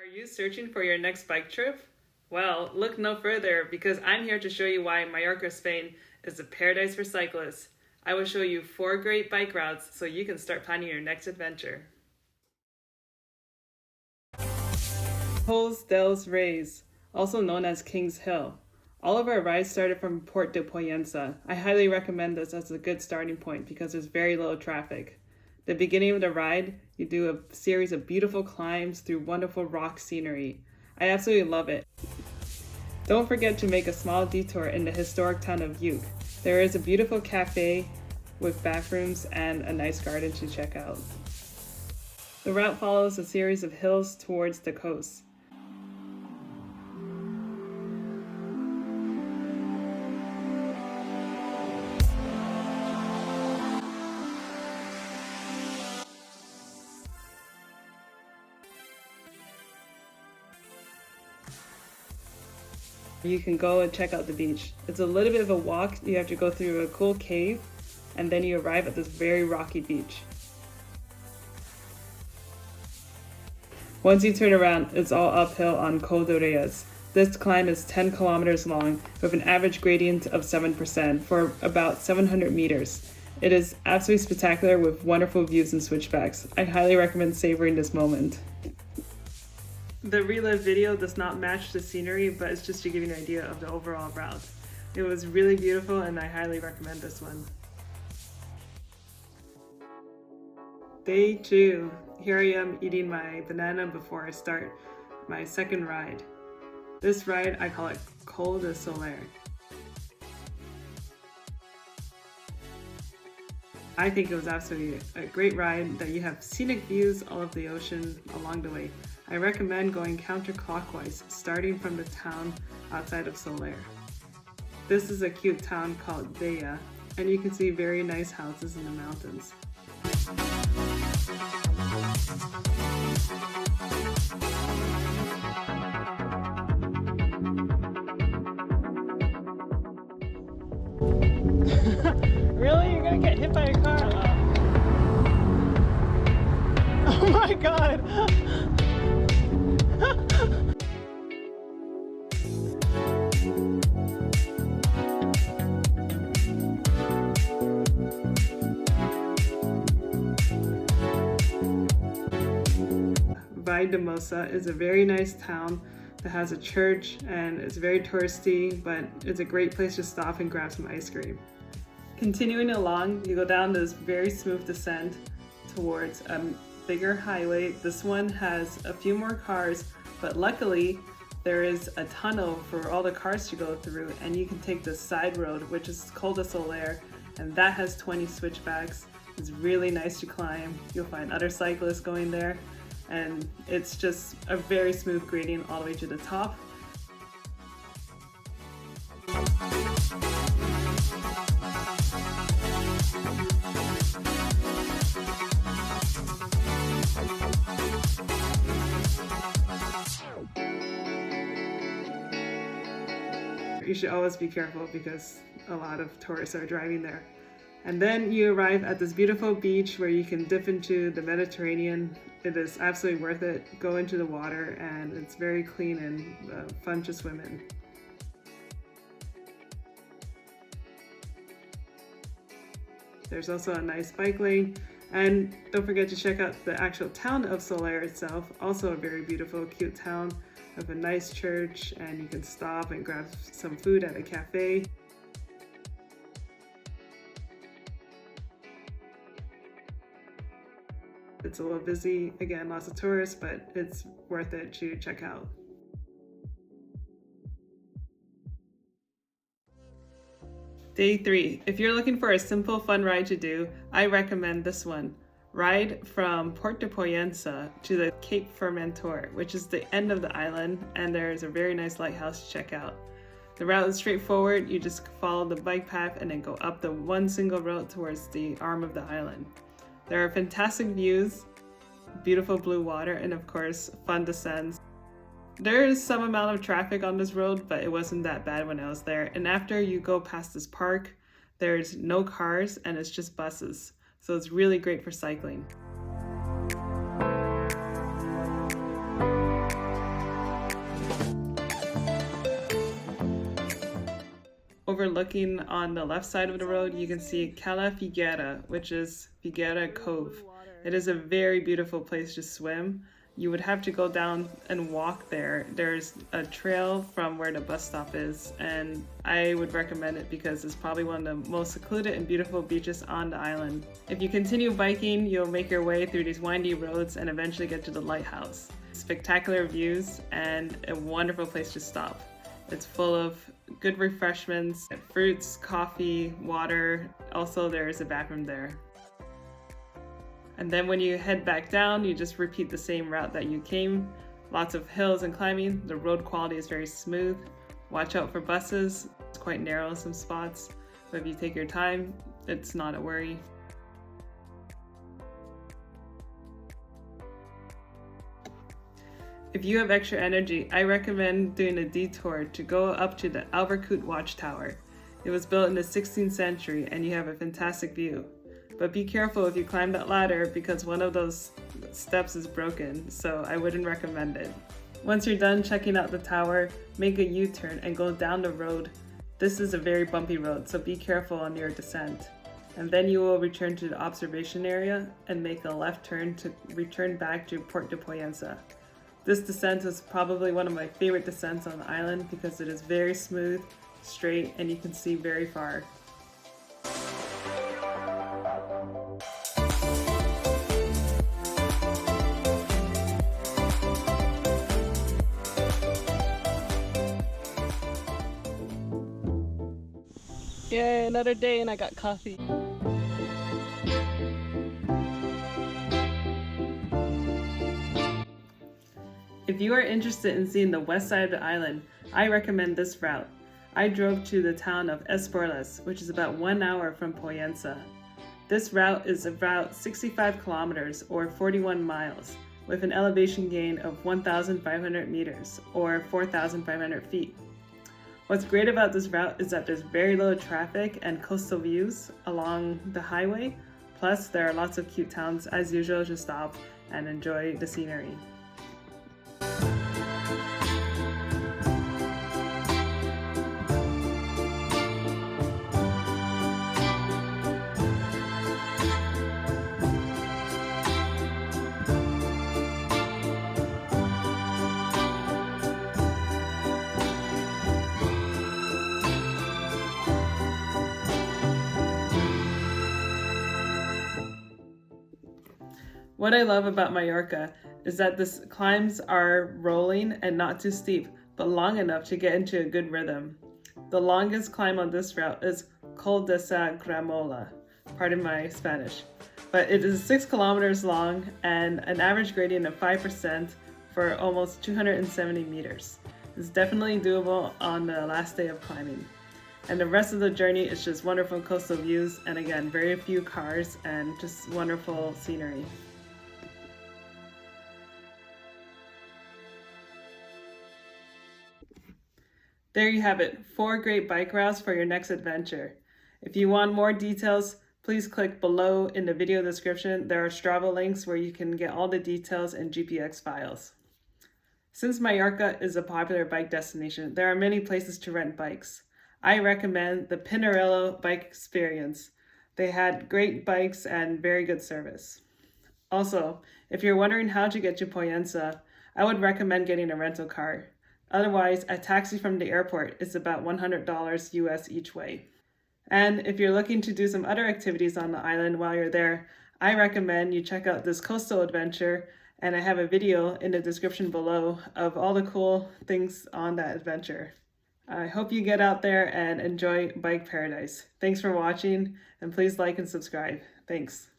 Are you searching for your next bike trip? Well, look no further because I'm here to show you why Mallorca, Spain is a paradise for cyclists. I will show you 4 great bike routes so you can start planning your next adventure. Coll de Reis, also known as King's Hill. All of our rides started from Port de Poyensa. I highly recommend this as a good starting point because there's very little traffic. The beginning of the ride, you do a series of beautiful climbs through wonderful rock scenery. I absolutely love it. Don't forget to make a small detour in the historic town of Uke. There is a beautiful cafe with bathrooms and a nice garden to check out. The route follows a series of hills towards the coast. You can go and check out the beach. It's a little bit of a walk. You have to go through a cool cave and then you arrive at this very rocky beach. Once you turn around, it's all uphill on Coll de Sóller. This climb is 10 kilometers long with an average gradient of 7% for about 700 meters. It is absolutely spectacular with wonderful views and switchbacks. I highly recommend savoring this moment. The relive video does not match the scenery, but it's just to give you an idea of the overall route. It was really beautiful and I highly recommend this one. Day 2. Here I am eating my banana before I start my second ride. This ride, I call it Coll de Sóller. I think it was absolutely a great ride that you have scenic views all of the ocean along the way. I recommend going counterclockwise, starting from the town outside of Sóller. This is a cute town called Reis, and you can see very nice houses in the mountains. Really? You're gonna get hit by a car? Oh my god! Valldemosa is a very nice town that has a church and it's very touristy, but it's a great place to stop and grab some ice cream. Continuing along, you go down this very smooth descent towards a bigger highway. This one has a few more cars, but luckily there is a tunnel for all the cars to go through, and you can take the side road, which is Coll de Sóller, and that has 20 switchbacks. It's really nice to climb. You'll find other cyclists going there, and it's just a very smooth gradient all the way to the top. You should always be careful because a lot of tourists are driving there. And then you arrive at this beautiful beach where you can dip into the Mediterranean. It is absolutely worth it. Go into the water and it's very clean and fun to swim in. There's also a nice bike lane. And don't forget to check out the actual town of Sóller itself. Also a very beautiful, cute town with a nice church, and you can stop and grab some food at a cafe. It's a little busy, again, lots of tourists, but it's worth it to check out. Day 3. If you're looking for a simple, fun ride to do, I recommend this one. Ride from Port de Poyensa to the Cape Formentor, which is the end of the island, and there's a very nice lighthouse to check out. The route is straightforward. You just follow the bike path and then go up the one single road towards the arm of the island. There are fantastic views, beautiful blue water, and of course, fun descents. There is some amount of traffic on this road, but it wasn't that bad when I was there. And after you go past this park, there's no cars and it's just buses. So it's really great for cycling. overlooking on the left side of the road, you can see Cala Figuera, which is Figuera Cove. It is a very beautiful place to swim. You would have to go down and walk there. There's a trail from where the bus stop is, and I would recommend it because it's probably one of the most secluded and beautiful beaches on the island. If you continue biking, you'll make your way through these windy roads and eventually get to the lighthouse. Spectacular views and a wonderful place to stop. It's full of good refreshments, fruits, coffee, water. Also, there's a bathroom there. And then when you head back down, you just repeat the same route that you came. Lots of hills and climbing. The road quality is very smooth. Watch out for buses. It's quite narrow in some spots, but if you take your time, it's not a worry. If you have extra energy, I recommend doing a detour to go up to the Alvercout Watchtower. It was built in the 16th century and you have a fantastic view. But be careful if you climb that ladder because one of those steps is broken, so I wouldn't recommend it. Once you're done checking out the tower, make a U-turn and go down the road. This is a very bumpy road, so be careful on your descent. And then you will return to the observation area and make a left turn to return back to Port de Poyensa. This descent is probably one of my favorite descents on the island because it is very smooth, straight, and you can see very far. Yay, another day and I got coffee. If you are interested in seeing the west side of the island, I recommend this route. I drove to the town of Esporles, which is about 1 hour from Poyensa. This route is about 65 kilometers or 41 miles, with an elevation gain of 1,500 meters or 4,500 feet. What's great about this route is that there's very little traffic and coastal views along the highway. Plus, there are lots of cute towns as usual to stop and enjoy the scenery. What I love about Mallorca is that the climbs are rolling and not too steep, but long enough to get into a good rhythm. The longest climb on this route is Coll de Sóller, pardon my Spanish, but it is 6 kilometers long and an average gradient of 5% for almost 270 meters. It's definitely doable on the last day of climbing. And the rest of the journey is just wonderful coastal views and again, very few cars and just wonderful scenery. There you have it, 4 great bike routes for your next adventure. If you want more details, please click below in the video description. There are STRAVA links where you can get all the details and GPX files. Since Mallorca is a popular bike destination, there are many places to rent bikes. I recommend the Pinarello Bike Experience. They had great bikes and very good service. Also, if you're wondering how to get to Poyensa, I would recommend getting a rental car. Otherwise, a taxi from the airport is about $100 US each way. And if you're looking to do some other activities on the island while you're there, I recommend you check out this coastal adventure, and I have a video in the description below of all the cool things on that adventure. I hope you get out there and enjoy Bike Paradise. Thanks for watching, and please like and subscribe. Thanks.